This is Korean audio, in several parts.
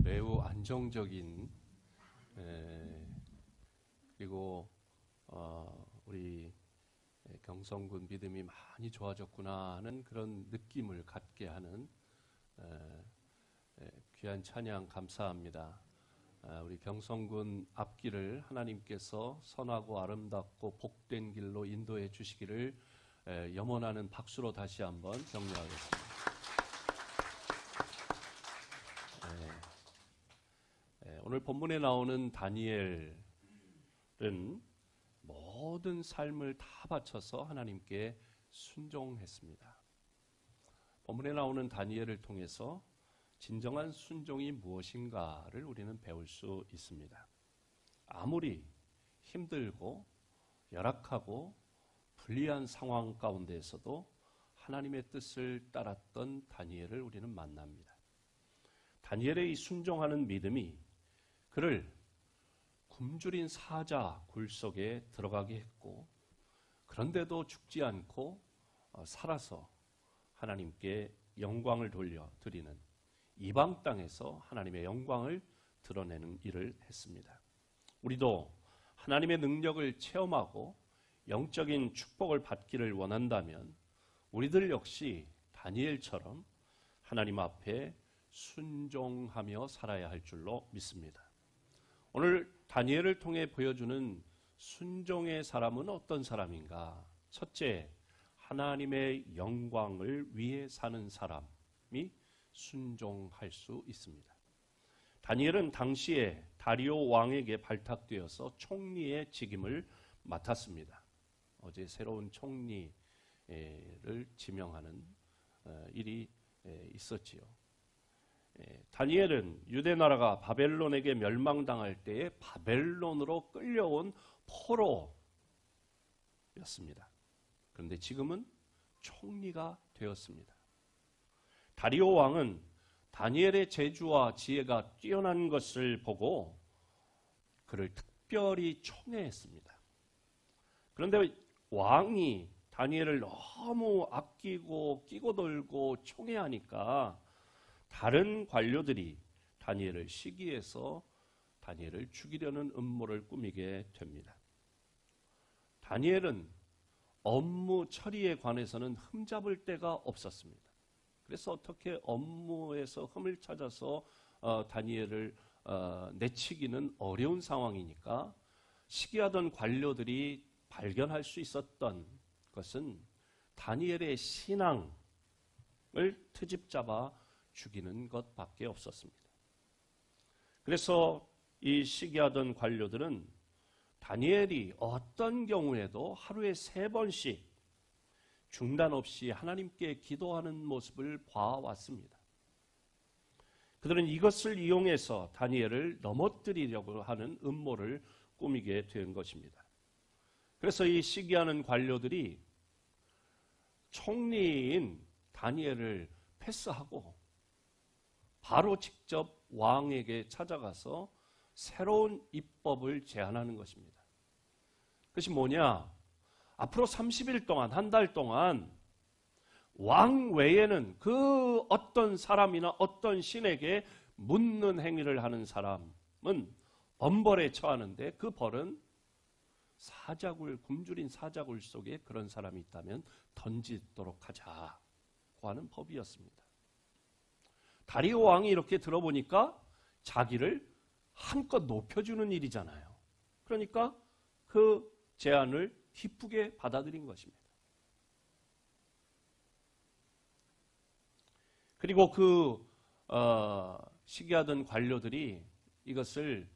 매우 안정적인 그리고 우리 경성군 믿음이 많이 좋아졌구나 하는 그런 느낌을 갖게 하는 귀한 찬양 감사합니다. 우리 경성군 앞길을 하나님께서 선하고 아름답고 복된 길로 인도해 주시기를 염원하는 박수로 다시 한번 격려하겠습니다. 오늘 본문에 나오는 다니엘은 모든 삶을 다 바쳐서 하나님께 순종했습니다. 본문에 나오는 다니엘을 통해서 진정한 순종이 무엇인가를 우리는 배울 수 있습니다. 아무리 힘들고 열악하고 불리한 상황 가운데에서도 하나님의 뜻을 따랐던 다니엘을 우리는 만납니다. 다니엘의 이 순종하는 믿음이 그를 굶주린 사자 굴 속에 들어가게 했고, 그런데도 죽지 않고 살아서 하나님께 영광을 돌려드리는 이방 땅에서 하나님의 영광을 드러내는 일을 했습니다. 우리도 하나님의 능력을 체험하고 영적인 축복을 받기를 원한다면 우리들 역시 다니엘처럼 하나님 앞에 순종하며 살아야 할 줄로 믿습니다. 오늘 다니엘을 통해 보여주는 순종의 사람은 어떤 사람인가? 첫째, 하나님의 영광을 위해 사는 사람이 순종할 수 있습니다. 다니엘은 당시에 다리오 왕에게 발탁되어서 총리의 직임을 맡았습니다. 어제 새로운 총리를 지명하는 일이 있었지요. 다니엘은 유대 나라가 바벨론에게 멸망당할 때에 바벨론으로 끌려온 포로였습니다. 그런데 지금은 총리가 되었습니다. 다리오 왕은 다니엘의 재주와 지혜가 뛰어난 것을 보고 그를 특별히 총애했습니다. 그런데 왕이 다니엘을 너무 아끼고 끼고 돌고 총애하니까 다른 관료들이 다니엘을 시기해서 다니엘을 죽이려는 음모를 꾸미게 됩니다. 다니엘은 업무 처리에 관해서는 흠잡을 데가 없었습니다. 그래서 어떻게 업무에서 흠을 찾아서 다니엘을 내치기는 어려운 상황이니까 시기하던 관료들이 발견할 수 있었던 것은 다니엘의 신앙을 트집잡아 죽이는 것밖에 없었습니다. 그래서 이 시기하던 관료들은 다니엘이 어떤 경우에도 하루에 3번씩 중단 없이 하나님께 기도하는 모습을 봐왔습니다. 그들은 이것을 이용해서 다니엘을 넘어뜨리려고 하는 음모를 꾸미게 된 것입니다. 그래서 이 시기하는 관료들이 총리인 다니엘을 패스하고 바로 직접 왕에게 찾아가서 새로운 입법을 제안하는 것입니다. 그것이 뭐냐? 앞으로 30일 동안, 한 달 동안 왕 외에는 그 어떤 사람이나 어떤 신에게 묻는 행위를 하는 사람은 엄벌에 처하는데, 그 벌은 굶주린 사자굴 속에 그런 사람이 있다면 던지도록 하자고 하는 법이었습니다. 다리오 왕이 이렇게 들어보니까 자기를 한껏 높여주는 일이잖아요. 그러니까 그 제안을 기쁘게 받아들인 것입니다. 그리고 그 시기하던 관료들이 이것을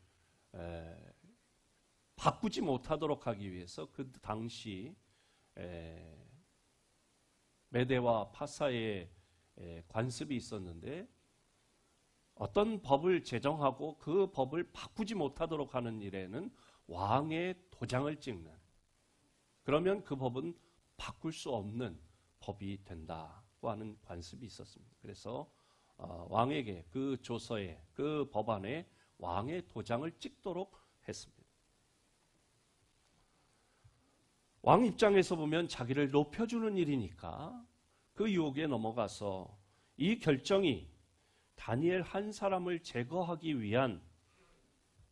바꾸지 못하도록 하기 위해서 그 당시 메대와 파사의 관습이 있었는데, 어떤 법을 제정하고 그 법을 바꾸지 못하도록 하는 일에는 왕의 도장을 찍는, 그러면 그 법은 바꿀 수 없는 법이 된다고 하는 관습이 있었습니다. 그래서 왕에게 그 조서에, 그 법안에 왕의 도장을 찍도록 했습니다. 왕 입장에서 보면 자기를 높여주는 일이니까 그 유혹에 넘어가서 이 결정이 다니엘 한 사람을 제거하기 위한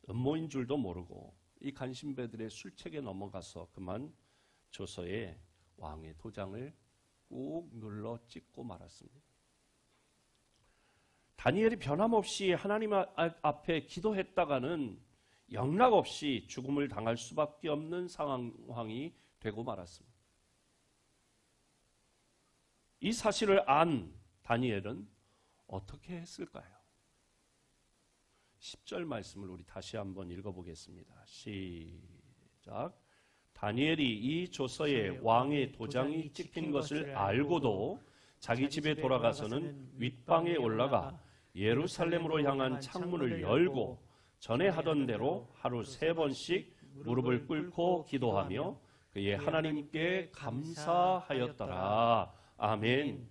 음모인 줄도 모르고 이 간신배들의 술책에 넘어가서 그만 조서에 왕의 도장을 꾹 눌러 찍고 말았습니다. 다니엘이 변함없이 하나님 앞에 기도했다가는 영락없이 죽음을 당할 수밖에 없는 상황이 되고 말았습니다. 이 사실을 안 다니엘은 어떻게 했을까요? 10절 말씀을 우리 다시 한번 읽어보겠습니다. 시작. 다니엘이 이 조서에 왕의 도장이 찍힌 것을 알고도 자기 집에 돌아가서는 윗방에 올라가 예루살렘으로 향한 창문을 열고 전에 하던 대로 하루 3번씩 무릎을 꿇고 기도하며 그의 하나님께 감사하였더라. 아멘.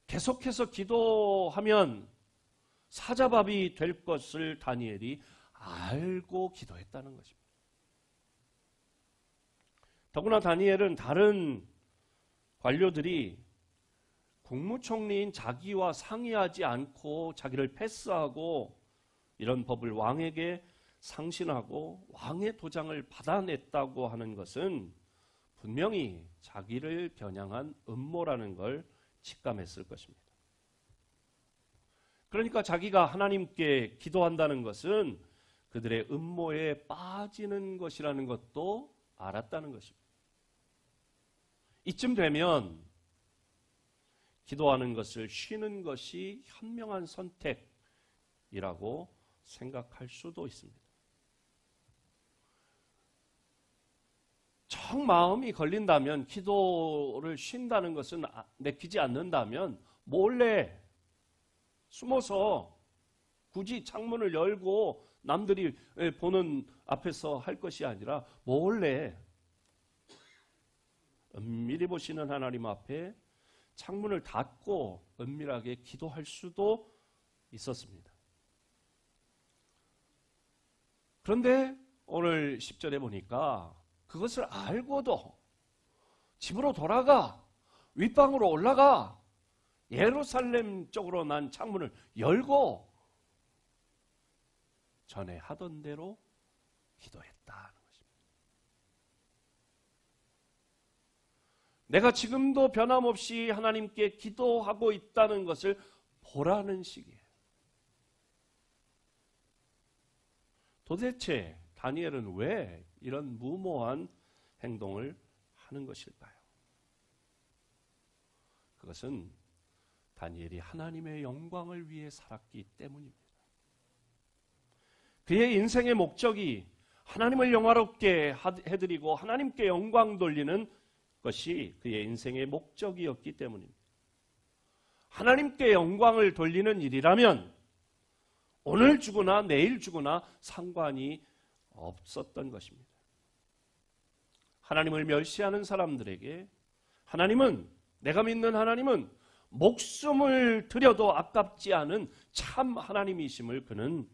계속해서 기도하면 사자밥이 될 것을 다니엘이 알고 기도했다는 것입니다. 더구나 다니엘은 다른 관료들이 국무총리인 자기와 상의하지 않고 자기를 패스하고 이런 법을 왕에게 상신하고 왕의 도장을 받아냈다고 하는 것은 분명히 자기를 겨냥한 음모라는 걸 직감했을 것입니다. 그러니까 자기가 하나님께 기도한다는 것은 그들의 음모에 빠지는 것이라는 것도 알았다는 것입니다. 이쯤 되면 기도하는 것을 쉬는 것이 현명한 선택이라고 생각할 수도 있습니다. 정 마음이 걸린다면 기도를 쉰다는 것은 내키지 않는다면 몰래 숨어서 굳이 창문을 열고 남들이 보는 앞에서 할 것이 아니라 몰래 은밀히 보시는 하나님 앞에 창문을 닫고 은밀하게 기도할 수도 있었습니다. 그런데 오늘 10절에 보니까 그것을 알고도 집으로 돌아가 윗방으로 올라가 예루살렘 쪽으로 난 창문을 열고 전에 하던 대로 기도했다는 것입니다. 내가 지금도 변함없이 하나님께 기도하고 있다는 것을 보라는 식이에요. 도대체 다니엘은 왜 이런 무모한 행동을 하는 것일까요? 그것은 다니엘이 하나님의 영광을 위해 살았기 때문입니다. 그의 인생의 목적이 하나님을 영화롭게 해드리고 하나님께 영광 돌리는 것이 그의 인생의 목적이었기 때문입니다. 하나님께 영광을 돌리는 일이라면 오늘 죽으나 내일 죽으나 상관이 없었던 것입니다. 하나님을 멸시하는 사람들에게 내가 믿는 하나님은 목숨을 들여도 아깝지 않은 참 하나님이심을 그는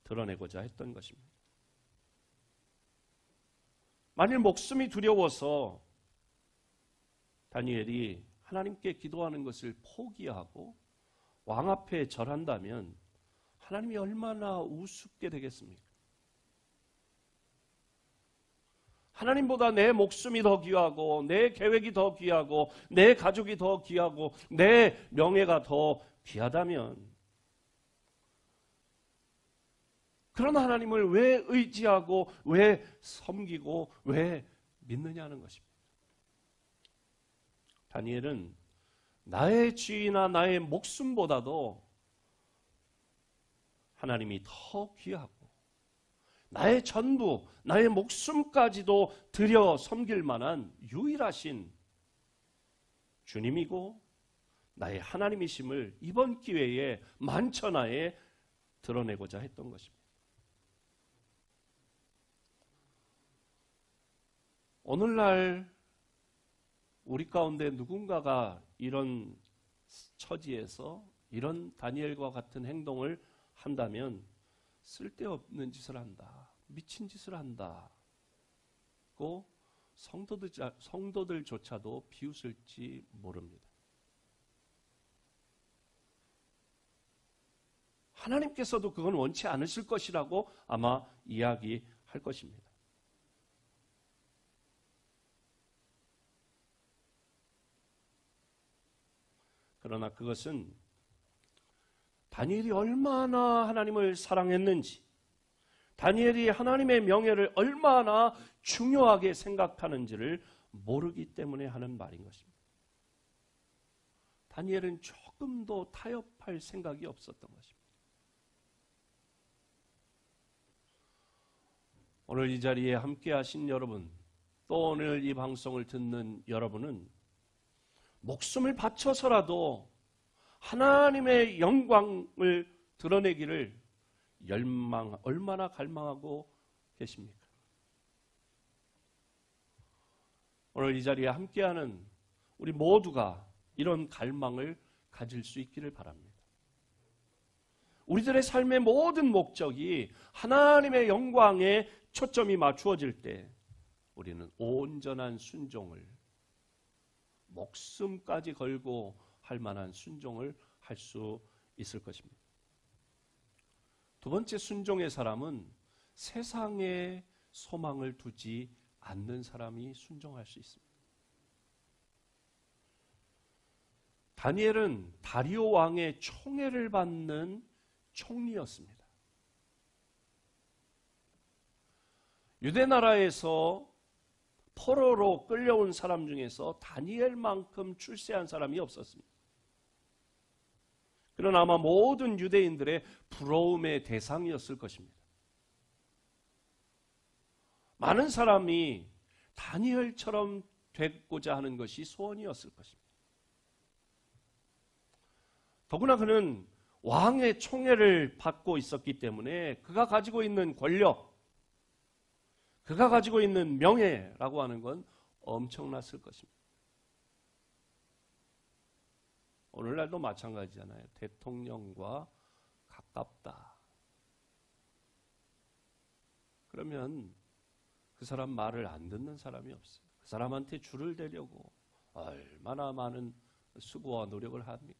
드러내고자 했던 것입니다. 만일 목숨이 두려워서 다니엘이 하나님께 기도하는 것을 포기하고 왕 앞에 절한다면 하나님이 얼마나 우습게 되겠습니까? 하나님보다 내 목숨이 더 귀하고 내 계획이 더 귀하고 내 가족이 더 귀하고 내 명예가 더 귀하다면 그런 하나님을 왜 의지하고 왜 섬기고 왜 믿느냐는 것입니다. 다니엘은 나의 지위나 나의 목숨보다도 하나님이 더 귀하고 나의 전부, 나의 목숨까지도 들여 섬길 만한 유일하신 주님이고 나의 하나님이심을 이번 기회에 만천하에 드러내고자 했던 것입니다. 오늘날 우리 가운데 누군가가 이런 처지에서 이런 다니엘과 같은 행동을 한다면 쓸데없는 짓을 한다, 미친 짓을 한다고 성도들조차도 비웃을지 모릅니다. 하나님께서도 그건 원치 않으실 것이라고 아마 이야기할 것입니다. 그러나 그것은 다니엘이 얼마나 하나님을 사랑했는지, 다니엘이 하나님의 명예를 얼마나 중요하게 생각하는지를 모르기 때문에 하는 말인 것입니다. 다니엘은 조금도 타협할 생각이 없었던 것입니다. 오늘 이 자리에 함께 하신 여러분, 또 오늘 이 방송을 듣는 여러분은 목숨을 바쳐서라도 하나님의 영광을 드러내기를 얼마나 갈망하고 계십니까? 오늘 이 자리에 함께하는 우리 모두가 이런 갈망을 가질 수 있기를 바랍니다. 우리들의 삶의 모든 목적이 하나님의 영광에 초점이 맞추어질 때 우리는 온전한 순종을, 목숨까지 걸고 할 만한 순종을 할 수 있을 것입니다. 두 번째 순종의 사람은 세상에 소망을 두지 않는 사람이 순종할 수 있습니다. 다니엘은 다리오 왕의 총애를 받는 총리였습니다. 유대 나라에서 포로로 끌려온 사람 중에서 다니엘만큼 출세한 사람이 없었습니다. 그러나 아마 모든 유대인들의 부러움의 대상이었을 것입니다. 많은 사람이 다니엘처럼 되고자 하는 것이 소원이었을 것입니다. 더구나 그는 왕의 총애를 받고 있었기 때문에 그가 가지고 있는 권력, 그가 가지고 있는 명예라고 하는 건 엄청났을 것입니다. 오늘날도 마찬가지잖아요. 대통령과 가깝다. 그러면 그 사람 말을 안 듣는 사람이 없어요. 그 사람한테 줄을 대려고 얼마나 많은 수고와 노력을 합니까?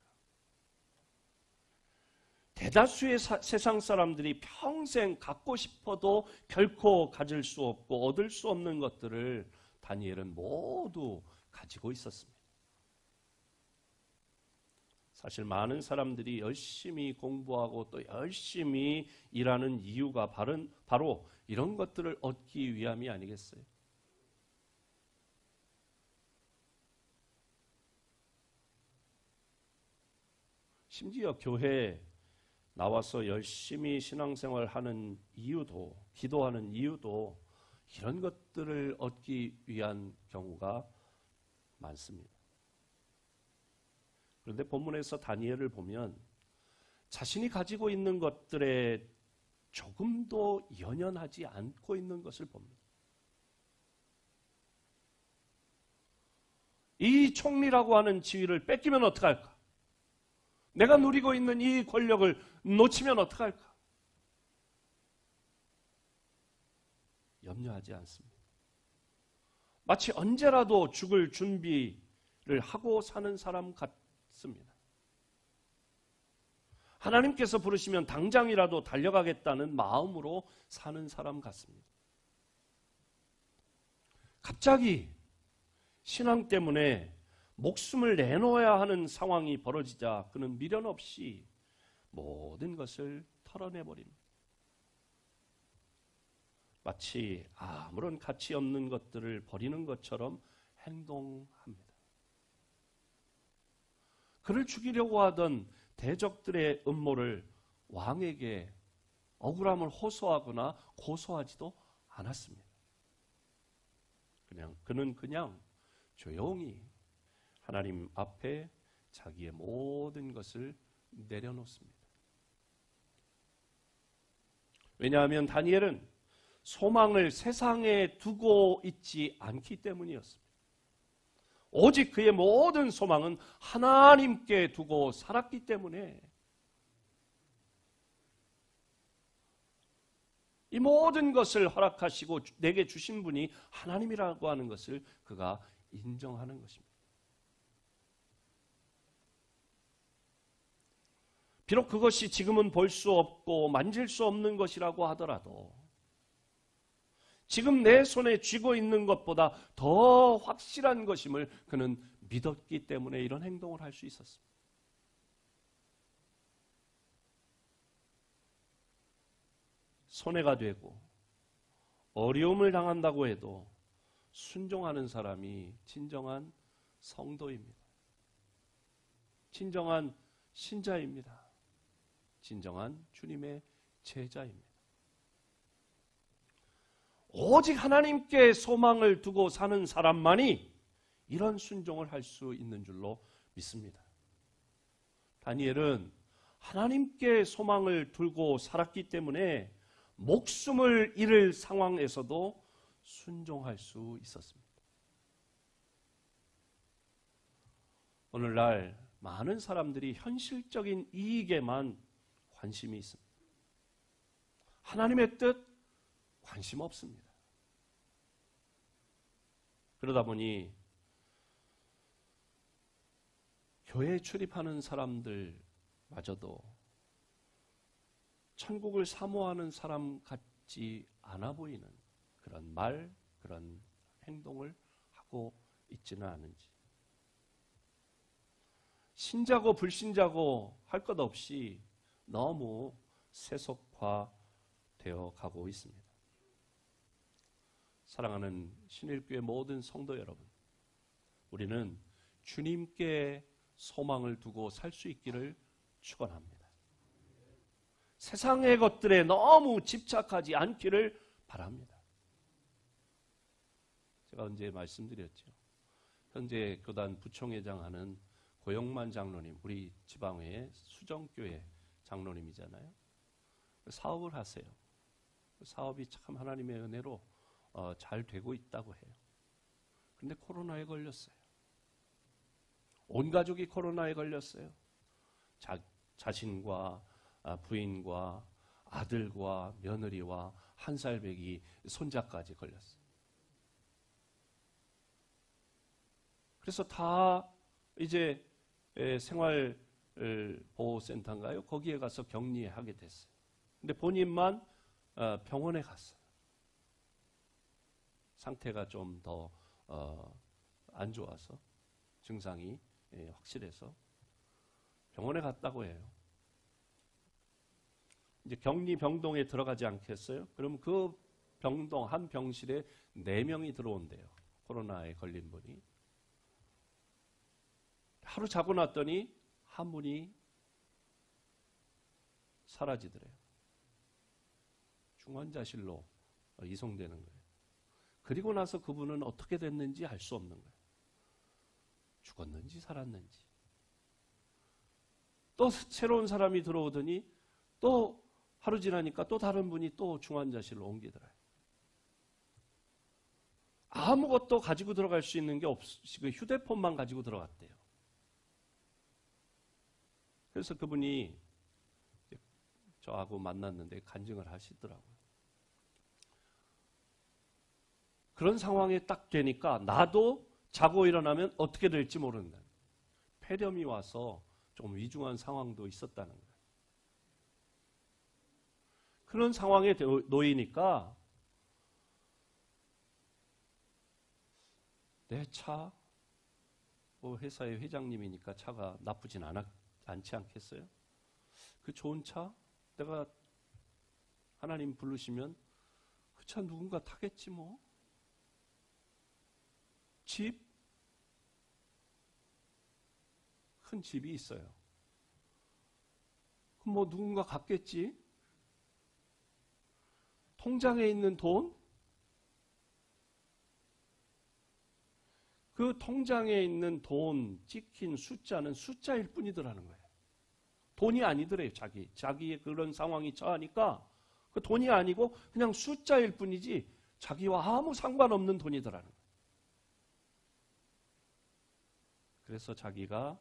대다수의 세상 사람들이 평생 갖고 싶어도 결코 가질 수 없고 얻을 수 없는 것들을 다니엘은 모두 가지고 있었습니다. 사실 많은 사람들이 열심히 공부하고 또 열심히 일하는 이유가 바로 이런 것들을 얻기 위함이 아니겠어요? 심지어 교회에 나와서 열심히 신앙생활하는 이유도, 기도하는 이유도 이런 것들을 얻기 위한 경우가 많습니다. 그런데 본문에서 다니엘을 보면 자신이 가지고 있는 것들에 조금도 연연하지 않고 있는 것을 봅니다. 이 총리라고 하는 지위를 뺏기면 어떡할까? 내가 누리고 있는 이 권력을 놓치면 어떡할까? 염려하지 않습니다. 마치 언제라도 죽을 준비를 하고 사는 사람 같습니다. 하나님께서 부르시면 당장이라도 달려가겠다는 마음으로 사는 사람 같습니다. 갑자기 신앙 때문에 목숨을 내놓아야 하는 상황이 벌어지자 그는 미련 없이 모든 것을 털어내버립니다. 마치 아무런 가치 없는 것들을 버리는 것처럼 행동합니다. 그를 죽이려고 하던 대적들의 음모를 왕에게 억울함을 호소하거나 고소하지도 않았습니다. 그는 그냥 조용히 하나님 앞에 자기의 모든 것을 내려놓습니다. 왜냐하면 다니엘은 소망을 세상에 두고 있지 않기 때문이었습니다. 오직 그의 모든 소망은 하나님께 두고 살았기 때문에 이 모든 것을 허락하시고 내게 주신 분이 하나님이라고 하는 것을 그가 인정하는 것입니다. 비록 그것이 지금은 볼 수 없고 만질 수 없는 것이라고 하더라도 지금 내 손에 쥐고 있는 것보다 더 확실한 것임을 그는 믿었기 때문에 이런 행동을 할 수 있었습니다. 손해가 되고 어려움을 당한다고 해도 순종하는 사람이 진정한 성도입니다. 진정한 신자입니다. 진정한 주님의 제자입니다. 오직 하나님께 소망을 두고 사는 사람만이 이런 순종을 할 수 있는 줄로 믿습니다. 다니엘은 하나님께 소망을 두고 살았기 때문에 목숨을 잃을 상황에서도 순종할 수 있었습니다. 오늘날 많은 사람들이 현실적인 이익에만 관심이 있습니다. 하나님의 뜻 관심 없습니다. 그러다 보니 교회에 출입하는 사람들마저도 천국을 사모하는 사람 같지 않아 보이는 그런 말, 그런 행동을 하고 있지는 않은지. 신자고 불신자고 할 것 없이 너무 세속화되어 가고 있습니다. 사랑하는 신일교회 모든 성도 여러분, 우리는 주님께 소망을 두고 살 수 있기를 축원합니다. 세상의 것들에 너무 집착하지 않기를 바랍니다. 제가 언제 말씀드렸죠. 현재 교단 부총회장 하는 고영만 장로님, 우리 지방회의 수정교회 장로님이잖아요. 사업을 하세요. 사업이 참 하나님의 은혜로 잘 되고 있다고 해요. 그런데 코로나에 걸렸어요. 온 가족이 코로나에 걸렸어요. 자신과 부인과 아들과 며느리와 한 살배기 손자까지 걸렸어요. 그래서 다 이제 생활보호센터인가요? 거기에 가서 격리하게 됐어요. 근데 본인만 병원에 갔어요. 상태가 좀 더 안 좋아서 증상이 확실해서 병원에 갔다고 해요. 이제 격리 병동에 들어가지 않겠어요? 그럼 그 병동 한 병실에 4명이 들어온대요. 코로나에 걸린 분이. 하루 자고 났더니 한 분이 사라지더래요. 중환자실로 이송되는 거예요. 그리고 나서 그분은 어떻게 됐는지 알 수 없는 거예요. 죽었는지 살았는지. 또 새로운 사람이 들어오더니 또 하루 지나니까 또 다른 분이 또 중환자실로 옮기더래요. 아무것도 가지고 들어갈 수 있는 게 없이 휴대폰만 가지고 들어갔대요. 그래서 그분이 저하고 만났는데 간증을 하시더라고요. 그런 상황에 딱 되니까 나도 자고 일어나면 어떻게 될지 모른다. 폐렴이 와서 좀 위중한 상황도 있었다는 거예요. 그런 상황에 놓이니까 내 차, 회사의 회장님이니까 차가 나쁘진 않지 않겠어요? 그 좋은 차, 내가 하나님 부르시면 그 차 누군가 타겠지 뭐. 집, 큰 집이 있어요. 그럼 뭐 누군가 갖겠지? 통장에 있는 돈, 그 통장에 있는 돈 찍힌 숫자는 숫자일 뿐이더라는 거예요. 돈이 아니더래요. 자기의 그런 상황이 처하니까 그 돈이 아니고 그냥 숫자일 뿐이지 자기와 아무 상관없는 돈이더라는 거예요. 그래서 자기가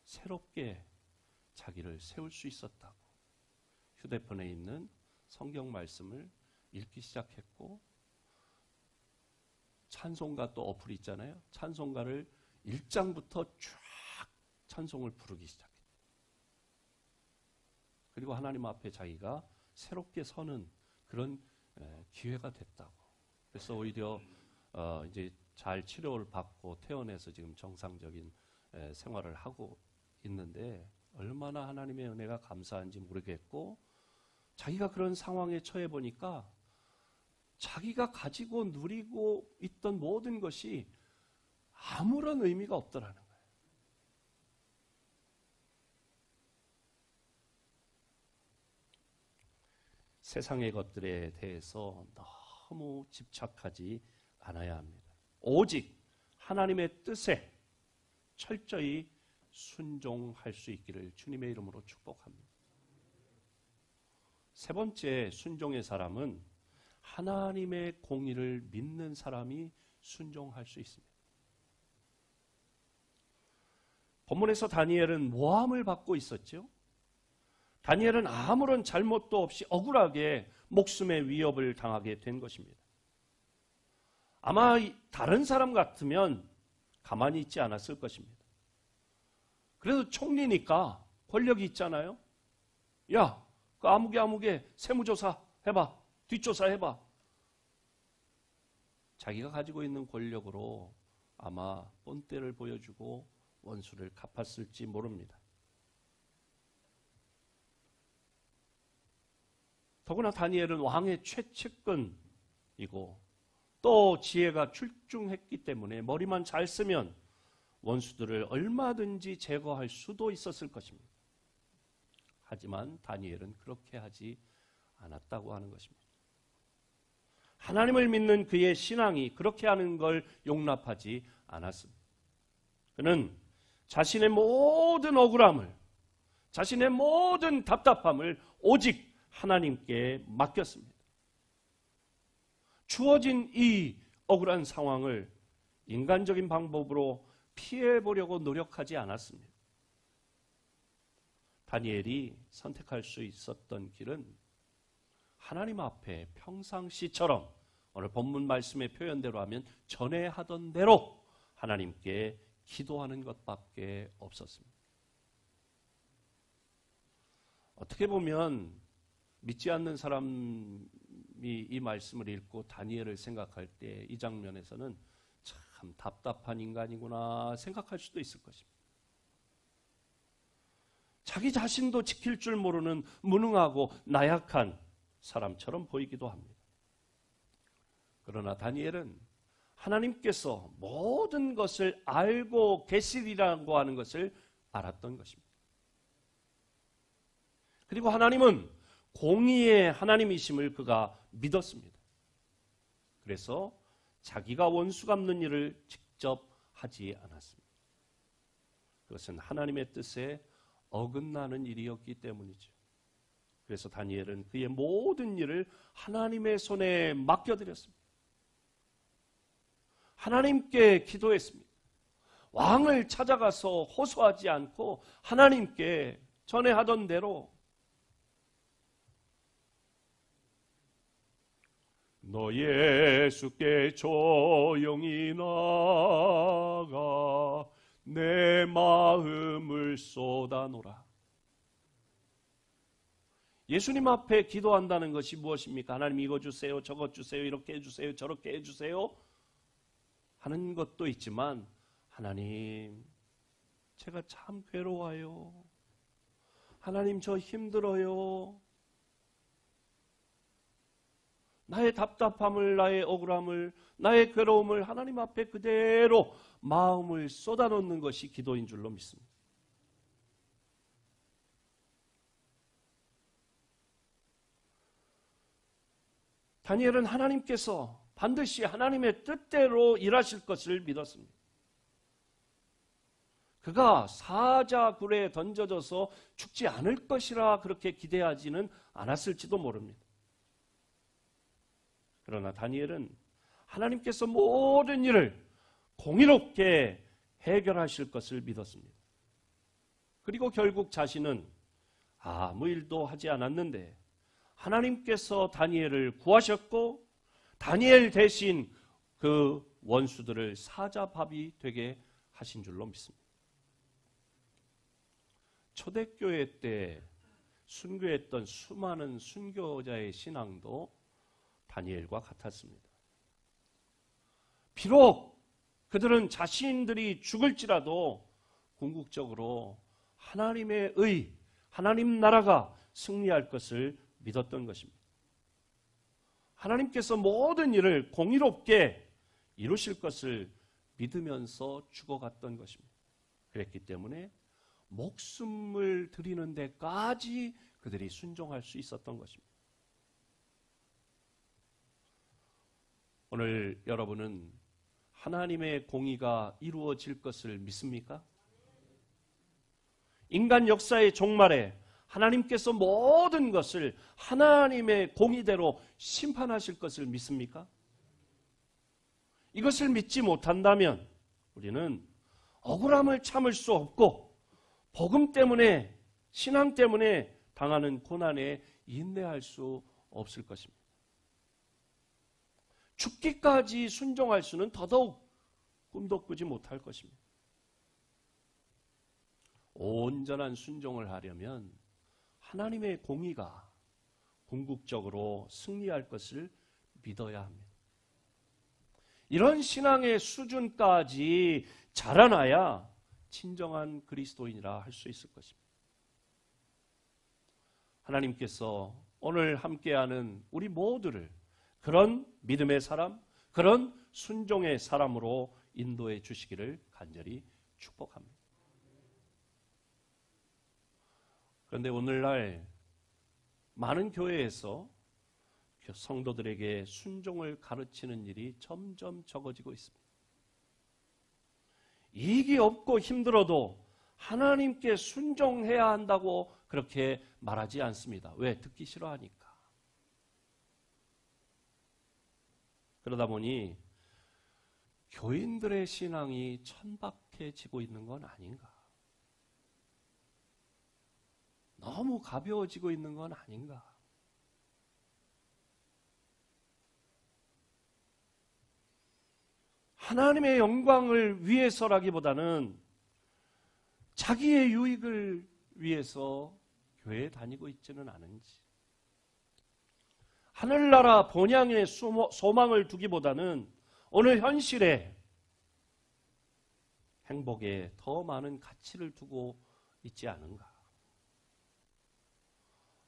새롭게 자기를 세울 수 있었다고. 휴대폰에 있는 성경 말씀을 읽기 시작했고, 찬송가 또 어플이 있잖아요. 찬송가를 1장부터 쫙 찬송을 부르기 시작했어요. 그리고 하나님 앞에 자기가 새롭게 서는 그런 기회가 됐다고. 그래서 오히려 이제 잘 치료를 받고 퇴원해서 지금 정상적인 생활을 하고 있는데, 얼마나 하나님의 은혜가 감사한지 모르겠고, 자기가 그런 상황에 처해 보니까 자기가 가지고 누리고 있던 모든 것이 아무런 의미가 없더라는 거예요. 세상의 것들에 대해서 너무 집착하지 않아야 합니다. 오직 하나님의 뜻에 철저히 순종할 수 있기를 주님의 이름으로 축복합니다. 세 번째 순종의 사람은 하나님의 공의를 믿는 사람이 순종할 수 있습니다. 본문에서 다니엘은 모함을 받고 있었죠. 다니엘은 아무런 잘못도 없이 억울하게 목숨의 위협을 당하게 된 것입니다. 아마 다른 사람 같으면 가만히 있지 않았을 것입니다. 그래도 총리니까 권력이 있잖아요. 야, 그 아무개 세무조사 해봐. 뒷조사 해봐. 자기가 가지고 있는 권력으로 아마 본때를 보여주고 원수를 갚았을지 모릅니다. 더구나 다니엘은 왕의 최측근이고 또 지혜가 출중했기 때문에 머리만 잘 쓰면 원수들을 얼마든지 제거할 수도 있었을 것입니다. 하지만 다니엘은 그렇게 하지 않았다고 하는 것입니다. 하나님을 믿는 그의 신앙이 그렇게 하는 걸 용납하지 않았습니다. 그는 자신의 모든 억울함을, 자신의 모든 답답함을 오직 하나님께 맡겼습니다. 주어진 이 억울한 상황을 인간적인 방법으로 피해보려고 노력하지 않았습니다. 다니엘이 선택할 수 있었던 길은 하나님 앞에 평상시처럼 오늘 본문 말씀의 표현대로 하면 전에 하던 대로 하나님께 기도하는 것밖에 없었습니다. 어떻게 보면 믿지 않는 사람이 이 말씀을 읽고 다니엘을 생각할 때 이 장면에서는 참 답답한 인간이구나 생각할 수도 있을 것입니다. 자기 자신도 지킬 줄 모르는 무능하고 나약한 사람처럼 보이기도 합니다. 그러나 다니엘은 하나님께서 모든 것을 알고 계시리라고 하는 것을 알았던 것입니다. 그리고 하나님은 공의의 하나님이심을 그가 믿었습니다. 그래서 자기가 원수 갚는 일을 직접 하지 않았습니다. 그것은 하나님의 뜻에 어긋나는 일이었기 때문이죠. 그래서 다니엘은 그의 모든 일을 하나님의 손에 맡겨드렸습니다. 하나님께 기도했습니다. 왕을 찾아가서 호소하지 않고 하나님께 전에 하던 대로 너 예수께 조용히 나가 내 마음을 쏟아놓으라. 예수님 앞에 기도한다는 것이 무엇입니까? 하나님 이거 주세요, 저거 주세요, 이렇게 해주세요, 저렇게 해주세요 하는 것도 있지만, 하나님 제가 참 괴로워요. 하나님 저 힘들어요. 나의 답답함을, 나의 억울함을, 나의 괴로움을 하나님 앞에 그대로 마음을 쏟아놓는 것이 기도인 줄로 믿습니다. 다니엘은 하나님께서 반드시 하나님의 뜻대로 일하실 것을 믿었습니다. 그가 사자굴에 던져져서 죽지 않을 것이라 그렇게 기대하지는 않았을지도 모릅니다. 그러나 다니엘은 하나님께서 모든 일을 공의롭게 해결하실 것을 믿었습니다. 그리고 결국 자신은 아무 일도 하지 않았는데 하나님께서 다니엘을 구하셨고 다니엘 대신 그 원수들을 사자밥이 되게 하신 줄로 믿습니다. 초대교회 때 순교했던 수많은 순교자의 신앙도 다니엘과 같았습니다. 비록 그들은 자신들이 죽을지라도 궁극적으로 하나님의 의, 하나님 나라가 승리할 것을 믿었던 것입니다. 하나님께서 모든 일을 공의롭게 이루실 것을 믿으면서 죽어갔던 것입니다. 그랬기 때문에 목숨을 드리는 데까지 그들이 순종할 수 있었던 것입니다. 오늘 여러분은 하나님의 공의가 이루어질 것을 믿습니까? 인간 역사의 종말에 하나님께서 모든 것을 하나님의 공의대로 심판하실 것을 믿습니까? 이것을 믿지 못한다면 우리는 억울함을 참을 수 없고 복음 때문에, 신앙 때문에 당하는 고난에 인내할 수 없을 것입니다. 죽기까지 순종할 수는 더더욱 꿈도 꾸지 못할 것입니다. 온전한 순종을 하려면 하나님의 공의가 궁극적으로 승리할 것을 믿어야 합니다. 이런 신앙의 수준까지 자라나야 진정한 그리스도인이라 할 수 있을 것입니다. 하나님께서 오늘 함께하는 우리 모두를 그런 믿음의 사람, 그런 순종의 사람으로 인도해 주시기를 간절히 축복합니다. 그런데 오늘날 많은 교회에서 성도들에게 순종을 가르치는 일이 점점 적어지고 있습니다. 이익이 없고 힘들어도 하나님께 순종해야 한다고 그렇게 말하지 않습니다. 왜? 듣기 싫어하니까. 그러다 보니 교인들의 신앙이 천박해지고 있는 건 아닌가? 너무 가벼워지고 있는 건 아닌가? 하나님의 영광을 위해서라기보다는 자기의 유익을 위해서 교회에 다니고 있지는 않은지, 하늘나라 본향에 소망을 두기보다는 오늘 현실에 행복에 더 많은 가치를 두고 있지 않은가?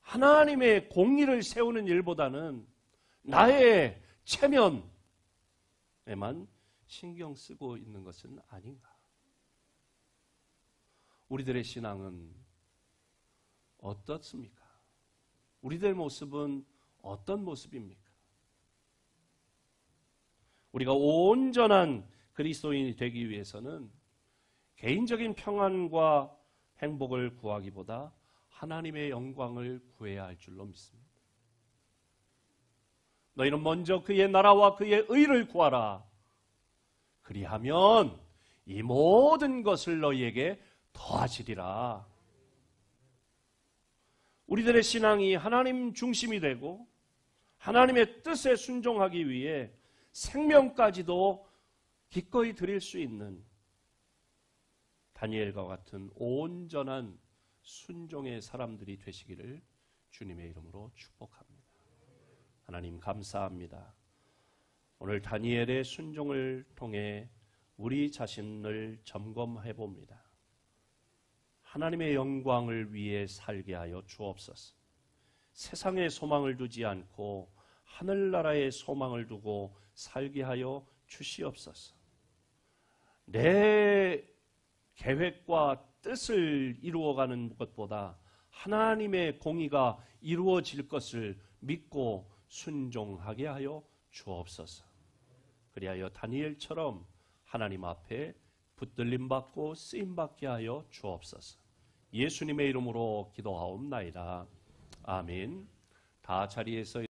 하나님의 공의를 세우는 일보다는 나의 체면에만 신경 쓰고 있는 것은 아닌가? 우리들의 신앙은 어떻습니까? 우리들 모습은 어떤 모습입니까? 우리가 온전한 그리스도인이 되기 위해서는 개인적인 평안과 행복을 구하기보다 하나님의 영광을 구해야 할 줄로 믿습니다. 너희는 먼저 그의 나라와 그의 의를 구하라. 그리하면 이 모든 것을 너희에게 더하시리라. 우리들의 신앙이 하나님 중심이 되고 하나님의 뜻에 순종하기 위해 생명까지도 기꺼이 드릴 수 있는 다니엘과 같은 온전한 순종의 사람들이 되시기를 주님의 이름으로 축복합니다. 하나님 감사합니다. 오늘 다니엘의 순종을 통해 우리 자신을 점검해 봅니다. 하나님의 영광을 위해 살게 하여 주옵소서. 세상에 소망을 두지 않고 하늘나라에 소망을 두고 살게 하여 주시옵소서. 내 계획과 뜻을 이루어가는 것보다 하나님의 공의가 이루어질 것을 믿고 순종하게 하여 주옵소서. 그리하여 다니엘처럼 하나님 앞에 붙들림 받고 쓰임 받게 하여 주옵소서. 예수님의 이름으로 기도하옵나이다. 아멘. 다 자리에서